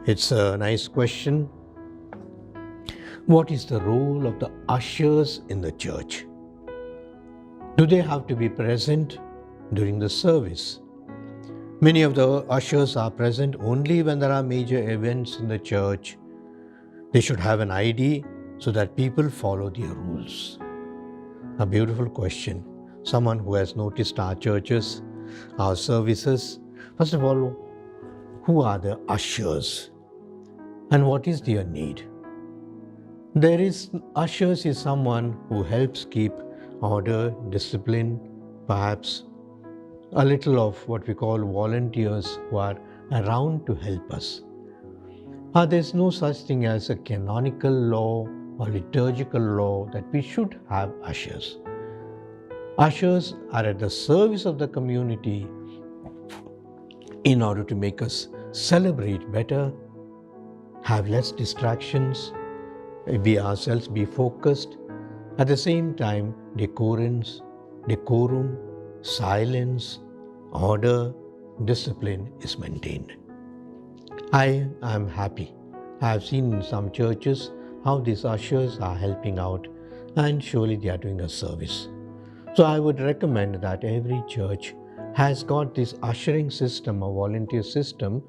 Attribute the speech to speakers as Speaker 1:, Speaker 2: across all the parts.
Speaker 1: It's a nice question. What is the role of the ushers in the church? Do they have to be present during the service? Many of the ushers are present only when there are major events in the church. They should have an ID so that people follow their rules. A beautiful question. Someone who has noticed our churches, our services. First of all, who are the ushers and what is their need? Ushers is someone who helps keep order, discipline, perhaps a little of what we call volunteers who are around to help us. There's no such thing as a canonical law or liturgical law that we should have ushers. Ushers are at the service of the community in order to make us celebrate better, have less distractions, be ourselves, be focused. At the same time, decorum, silence, order, discipline is maintained. I am happy. I have seen in some churches how these ushers are helping out, and surely they are doing a service. So I would recommend that every church has got this ushering system, a volunteer system.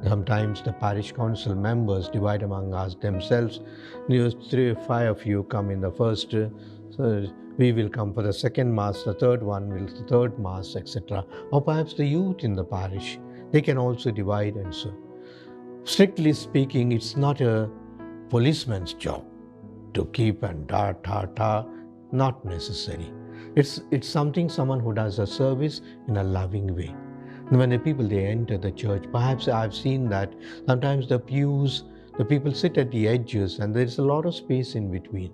Speaker 1: Sometimes the parish council members divide among us themselves. 3 or 5 of you come in the first, so we will come for the second mass, the third one will the third mass, etc. Or perhaps the youth in the parish, they can also divide and so. Strictly speaking, it's not a policeman's job to keep and not necessary. It's someone who does a service in a loving way. And when the people, they enter the church, perhaps I've seen that sometimes the pews, the people sit at the edges and there's a lot of space in between.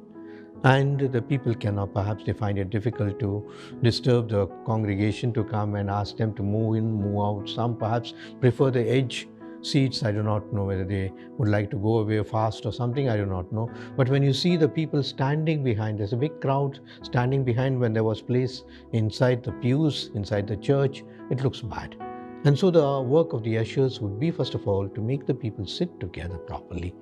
Speaker 1: And the people cannot, perhaps they find it difficult to disturb the congregation to come and ask them to move in, move out. Some perhaps prefer the edge seats. I do not know whether they would like to go away fast or something, I do not know. But when you see the people standing behind, there's a big crowd standing behind when there was place inside the pews, inside the church, it looks bad. And so the work of the ushers would be, first of all, to make the people sit together properly,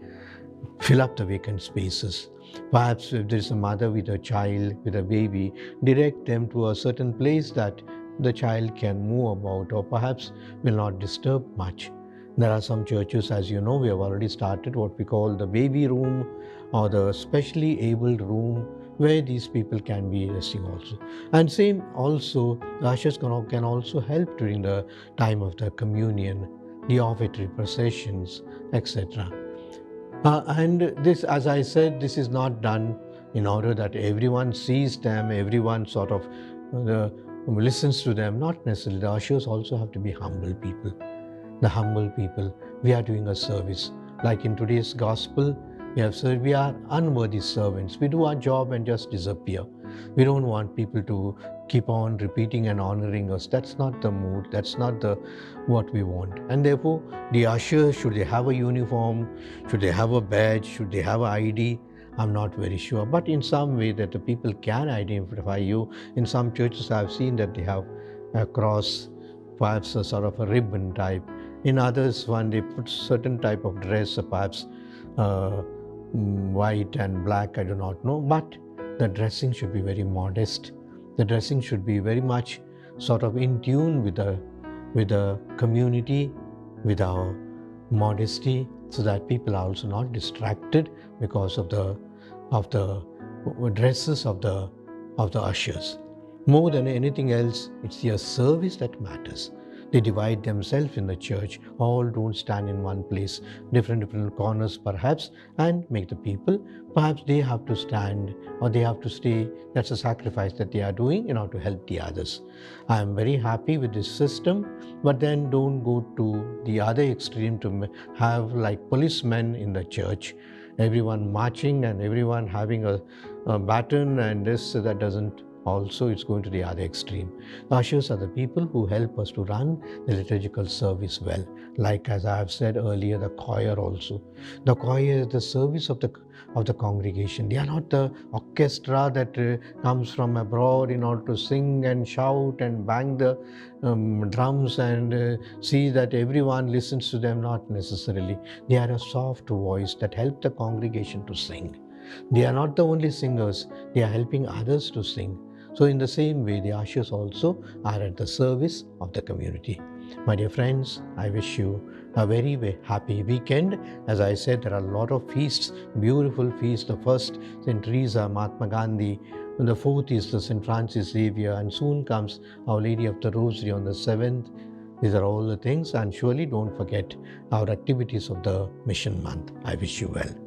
Speaker 1: fill up the vacant spaces. Perhaps if there's a mother with a child, with a baby, direct them to a certain place that the child can move about or perhaps will not disturb much. There are some churches, as you know, we have already started what we call the baby room or the specially abled room where these people can be resting also. And same also, the ushers can also help during the time of the communion, the offertory processions, etc. And this, as I said, this is not done in order that everyone sees them, everyone sort of listens to them. Not necessarily. The ushers also have to be humble people. The humble people, we are doing a service. Like in today's gospel, we have said we are unworthy servants. We do our job and just disappear. We don't want people to keep on repeating and honoring us. That's not the mood. That's not what we want. And therefore, the ushers, should they have a uniform? Should they have a badge? Should they have an ID? I'm not very sure. But in some way that the people can identify you. In some churches, I've seen that they have a cross, perhaps a sort of a ribbon type. In others, when they put certain type of dress, perhaps white and black, I do not know. But the dressing should be very modest. The dressing should be very much sort of in tune with the community, with our modesty, so that people are also not distracted because of the dresses of the ushers. More than anything else, it's their service that matters. They divide themselves in the church. All don't stand in one place, different corners perhaps, and make the people, perhaps they have to stand or they have to stay. That's a sacrifice that they are doing in order to help the others. I am very happy with this system, but then don't go to the other extreme to have like policemen in the church, everyone marching and everyone having a baton and this, that doesn't also it's going to the other extreme. The ushers are the people who help us to run the liturgical service well. Like as I have said earlier, the choir also. The choir is the service of the congregation. They are not the orchestra that comes from abroad in order to sing and shout and bang the drums and see that everyone listens to them. Not necessarily. They are a soft voice that help the congregation to sing. They are not the only singers, they are helping others to sing. So in the same way, the ushers also are at the service of the community. My dear friends, I wish you a very happy weekend. As I said, there are a lot of feasts, beautiful feasts. The first, St. Teresa, Mahatma Gandhi. And the fourth is the St. Francis Xavier. And soon comes Our Lady of the Rosary on the 7th. These are all the things. And surely don't forget our activities of the Mission Month. I wish you well.